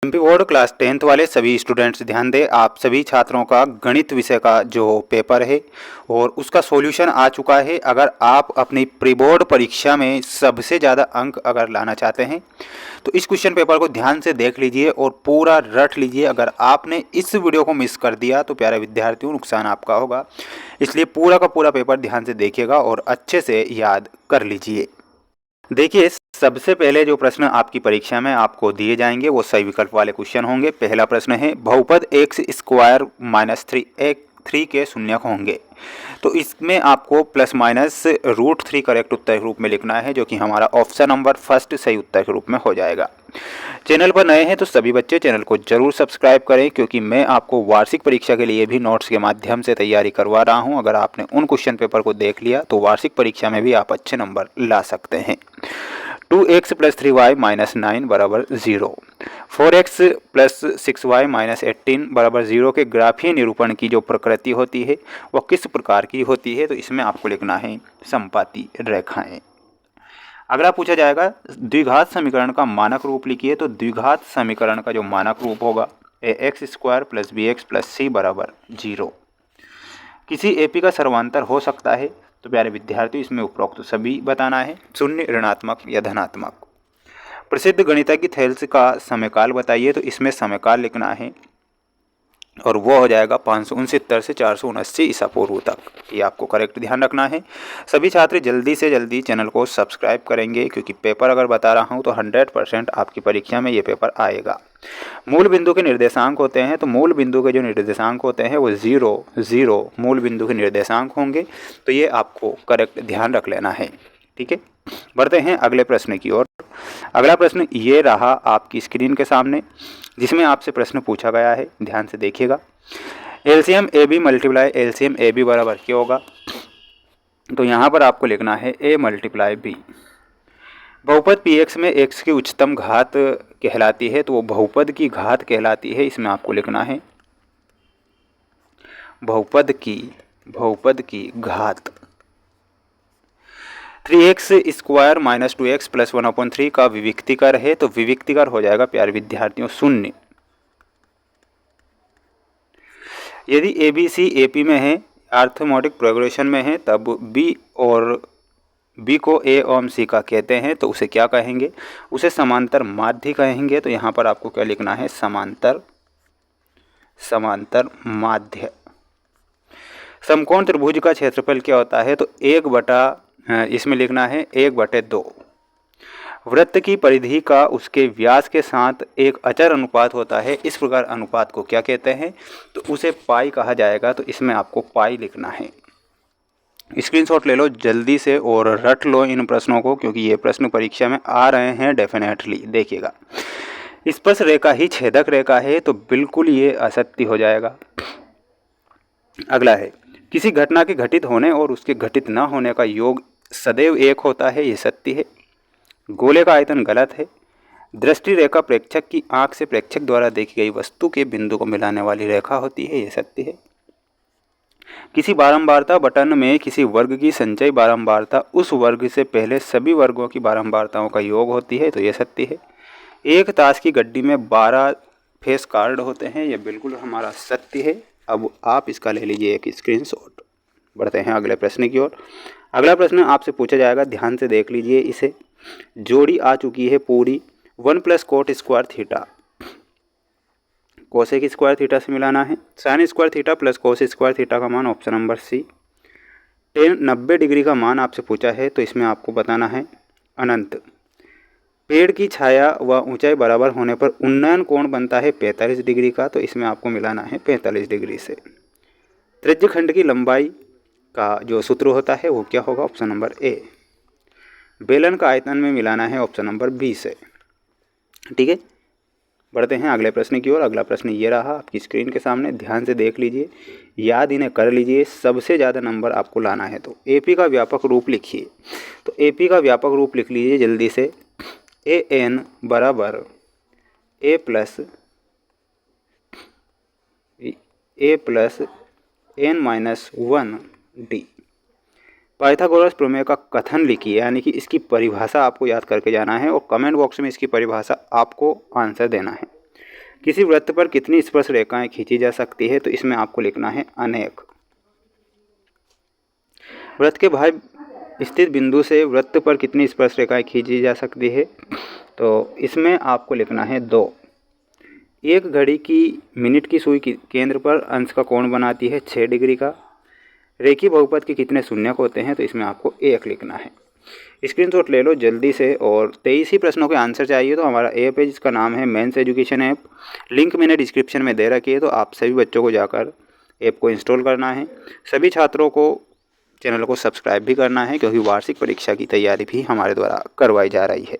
MP board class 10th वाले सभी students ध्यान दें, आप सभी छात्रों का गणित विषय का जो पेपर है और उसका सॉल्यूशन आ चुका है। अगर आप अपनी प्री बोर्ड परीक्षा में सबसे ज़्यादा अंक अगर लाना चाहते हैं तो इस क्वेश्चन पेपर को ध्यान से देख लीजिए और पूरा रट लीजिए। अगर आपने इस वीडियो को मिस कर दिया तो प्यारे विद्यार्थियों नुकसान आपका होगा, इसलिए पूरा का पूरा पेपर ध्यान से देखिएगा और अच्छे से याद कर लीजिए। देखिए, सबसे पहले जो प्रश्न आपकी परीक्षा में आपको दिए जाएंगे वो सही विकल्प वाले क्वेश्चन होंगे। पहला प्रश्न है बहुपद x स्क्वायर माइनस 3 के शून्यक होंगे। तो इसमें आपको प्लस माइनस √3 करेक्ट उत्तर के रूप में लिखना है, जो कि हमारा ऑप्शन नंबर फर्स्ट सही उत्तर के रूप में हो जाएगा। चैनल पर नए हैं तो सभी बच्चे चैनल को जरूर सब्सक्राइब करें, क्योंकि मैं आपको वार्षिक परीक्षा के लिए भी नोट्स के माध्यम से तैयारी करवा रहा हूं। अगर आपने उन क्वेश्चन पेपर को देख लिया तो वार्षिक परीक्षा में भी आप अच्छे नंबर ला सकते हैं। 2x + 3y - 9 बराबर 0, 4x + 6y - 18 बराबर 0 के ग्राफीय निरूपण की जो प्रकृति होती है वह किस प्रकार की होती है। तो इसमें आपको लिखना है समपाती रेखाएं। अगला पूछा जाएगा द्विघात समीकरण का मानक रूप लिखिए। तो द्विघात समीकरण का जो मानक रूप होगा ax² + bx + c बराबर 0। किसी एपी का सर्वांतर हो सकता है। तो प्यारे विद्यार्थी इसमें उपरोक्त सभी बताना है, शून्य, ऋणात्मक या धनात्मक। प्रसिद्ध गणितज्ञ थेल्स का समयकाल बताइए। तो इसमें समयकाल लिखना है और वो हो जाएगा 569 से 479 ईसा पूर्व तक। ये आपको करेक्ट ध्यान रखना है। सभी छात्र जल्दी से जल्दी चैनल को सब्सक्राइब करेंगे, क्योंकि पेपर अगर बता रहा हूँ तो 100% आपकी परीक्षा में ये पेपर आएगा। मूल बिंदु के निर्देशांक होते हैं। तो मूल बिंदु के जो निर्देशांक होते हैं वो 0, 0 मूल बिंदु के निर्देशांक होंगे। तो ये आपको करेक्ट ध्यान रख लेना है। ठीक है, बढ़ते हैं अगले प्रश्न की ओर। अगला प्रश्न ये रहा आपकी स्क्रीन के सामने, जिसमें आपसे प्रश्न पूछा गया है, ध्यान से देखिएगा। LCM A B multiply LCM A B बराबर क्या होगा। तो यहाँ पर आपको लिखना है a × b। बहुपद px में x की उच्चतम घात कहलाती है, तो वो बहुपद की घात कहलाती है। इसमें आपको लिखना है बहुपद की घात। 3x² - 2x + 1/3 का विविक्तिकर है। तो विविक्तिकर हो जाएगा प्यारे विद्यार्थियों 0। यदि A B C A P में है, अर्थमेटिक प्रोग्रेशन में है, तब बी और बी को ए और सी का कहते हैं, तो उसे क्या कहेंगे, उसे समांतर माध्य कहेंगे। तो यहाँ पर आपको क्या लिखना है, समांतर माध्य। समकोण त्रिभुज का क्षेत्रफल क्या होता है। तो इसमें लिखना है 1/2। वृत्त की परिधि का उसके व्यास के साथ एक अचर अनुपात होता है। इस प्रकार अनुपात को क्या कहते हैं, तो उसे पाई कहा जाएगा। तो इसमें आपको पाई लिखना है। स्क्रीनशॉट ले लो जल्दी से और रट लो इन प्रश्नों को, क्योंकि ये प्रश्न परीक्षा में आ रहे हैं डेफिनेटली। देखिएगा, स्पर्श रेखा ही छेदक रेखा है, तो बिल्कुल ये असत्य हो जाएगा। अगला है किसी घटना के घटित होने और उसके घटित न होने का योग सदैव एक होता है, ये सत्य है। गोले का आयतन गलत है। दृष्टि रेखा प्रेक्षक की आंख से प्रेक्षक द्वारा देखी गई वस्तु के बिंदु को मिलाने वाली रेखा होती है, ये सत्य है। किसी बारंबारता बटन में किसी वर्ग की संचयी बारंबारता उस वर्ग से पहले सभी वर्गों की बारंबारताओं का योग होती है, तो ये सत्य है। एक ताश की गड्डी में 12 फेस कार्ड होते हैं, ये बिल्कुल हमारा सत्य है। अब आप इसका ले लीजिए एक स्क्रीनशॉट। बढ़ते हैं अगले प्रश्न की ओर। अगला प्रश्न आपसे पूछा जाएगा, ध्यान से देख लीजिए इसे। जोड़ी आ चुकी है पूरी। 1 + cot² theta cosec square theta से मिलाना है। Sine square theta + cos square theta का मान ऑप्शन नंबर सी। 90 डिग्री का मान आपसे पूछा है, तो इसमें आपको बताना है अनंत। पेड़ की छाया व ऊंचाई बराबर होने पर उन्नयन कोण बनता है 45 डिग्री का, तो इसमें आपको मिलाना है 45 डिग्री से। त्रिज्यखंड की लंबाई का जो सूत्र होता है वो क्या होगा, ऑप्शन नंबर ए। बेलन का आयतन में मिलाना है ऑप्शन नंबर बी से। ठीक है, बढ़ते हैं अगले प्रश्न की ओर। अगला प्रश्न ये रहा आपकी स्क्रीन के सामने, ध्यान से देख लीजिए, याद इन्हें कर लीजिए। सबसे ज़्यादा नंबर आपको लाना है। तो एपी का व्यापक रूप लिखिए। तो एपी का व्यापक रूप लिख लीजिए जल्दी से। an बराबर a + n-1d। पाइथागोरस प्रमेय का कथन लिखिए, यानी कि इसकी परिभाषा आपको याद करके जाना है और कमेंट बॉक्स में इसकी परिभाषा आपको आंसर देना है। किसी वृत्त पर कितनी स्पर्श रेखाएं खींची जा सकती है, तो इसमें आपको लिखना है अनेक। वृत्त के बाह्य स्थित बिंदु से वृत्त पर कितनी स्पर्श रेखाएं खींची जा सकती है, तो इसमें आपको लिखना है 2। एक घड़ी की मिनट की सुई केंद्र पर अंश का कोण बनाती है 6 डिग्री का। रेखीय बहुपद के कितने शून्यक होते हैं, तो इसमें आपको 1 लिखना है। स्क्रीनशॉट ले लो जल्दी से। और 23 ही प्रश्नों के आंसर चाहिए तो हमारा ऐप है जिसका नाम है मेंस एजुकेशन ऐप, लिंक मैंने डिस्क्रिप्शन में दे रखी है, तो आप सभी बच्चों को जाकर ऐप को इंस्टॉल करना है। सभी छात्रों को चैनल को सब्सक्राइब भी करना है, क्योंकि वार्षिक परीक्षा की तैयारी भी हमारे द्वारा करवाई जा रही है।